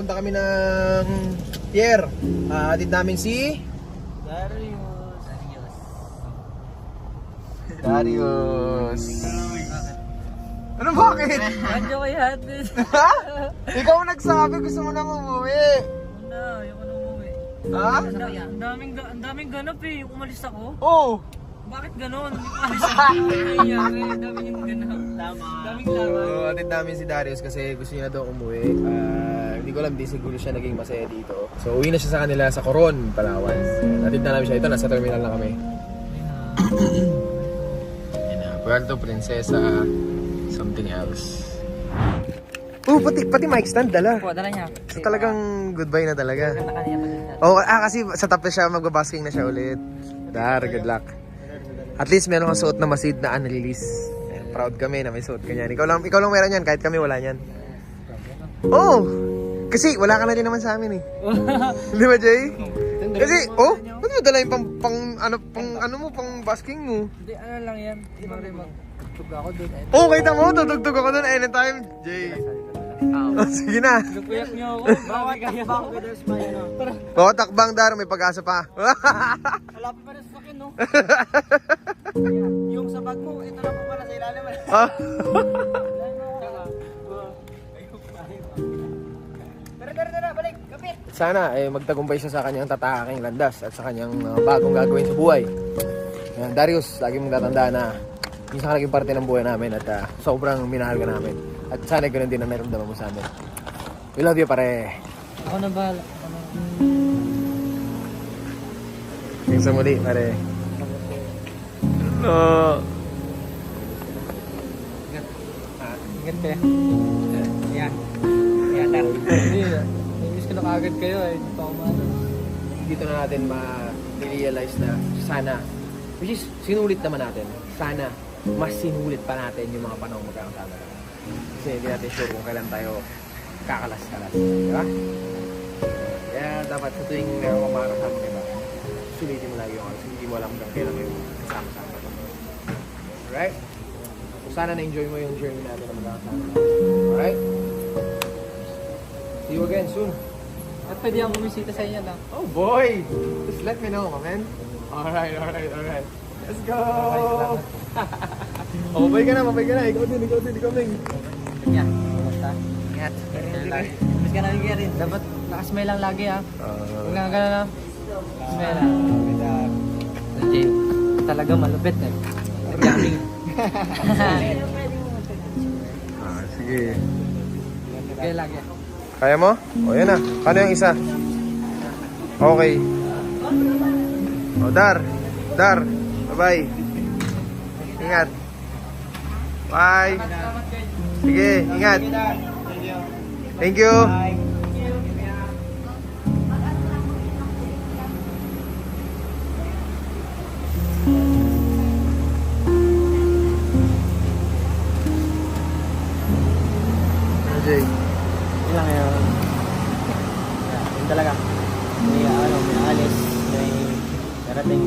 pupunta kami ng pier. Atid namin si Darius. Ano bakit? Radyo kay hatid. Ikaw nagsabi gusto mo nang umuwi. Una, ayoko na umuwi. Ha? Ang daming ganap eh. Umalis ako. Oh. Bakit ganon? Umalis ako. Ang dami yung ganap. Daming laman. So, atid namin si Darius kasi gusto niya na daw umuwi. Hindi ko alam, di siguro siya naging masaya dito. So, uwi na siya sa kanila sa Coron, Palawan. Atid na namin siya. Ito, nasa terminal na kami. Puerto Princesa, something else. Pati mic stand dala. Po, dala niya. So, talagang goodbye na talaga. Ganda ka niya pag-isat. Oh, kasi sa tape siya, magbabasking na siya ulit. Dar, good luck. At least meron kang suot na masid na unrelease. Proud kami na may suot ka niyan. Ikaw lang meron yan, kahit kami wala niyan. Oh! Kasi wala ka na din naman sa amin eh. Di ba, Jay? Kasi, ba't mo dala yung pang basking mo? Hindi, ano lang yan. Magtug ako doon. Oh, kita mo, tutugtog ako doon anytime. Jay. Sige na. Napuyak niyo ako. Bawat takbang ko doon sa ano. Bawat takbang, Dar, may pag-asa pa. Malapit pa rin sa akin, no? Yung sa bag mo, ito na po para sa ilalim. Tara, balik, kapit! Sana magtagumpay siya sa kanyang tataking landas at sa kanyang bagong gagawin sa buhay. Darius, lagi mong tatandaan na isa ka naging parte ng buhay namin at sobrang minahal ka namin. At sana ganoon din ang naramdaman mo sa amin. We love you, pare. Ako na bahala. Hanggang sa muli, pare. No. Ingat ka. Yan. Yan, Dar. Hindi, namiss ko na kagad kayo eh. Hindi pa ako maano. Dito na natin ma-realize na sana, which is sinulit naman natin, sana mas sinulit pa natin yung mga panahon magkakasama. Kasi hindi natin sure kung kailan tayo kakalas-kalas. Di ba? Kaya dapat sa tuwing meron kang makakasama, diba? Sulitin mo lagi yung oras. Hindi mo alam kung kailan kayo kasama-sama. Alright? So sana na-enjoy mo yung journey natin na magkakasama. Alright? See you again soon. At pwede akong bumisita sa inyo lang. Oh boy! Just let me know, man. Alright. Let's go! Mabay ka na. Ikaw din, Ming. Kanya, kumusta? Ingat. Miss ka namin rin. Dapat nakasmay lang lagi ha. Huwag na gano'n na. Smell lang. Jay, talaga malupit eh. Jamming. Sige. Kaya lagi. Kaya mo? O yan na. Kano yung isa? Okay. O, Dar. Bye-bye. Ingat. Bye. Sige, ingat. Thank you. Jay. Ilang yun. Yun talaga. May alis. May darating.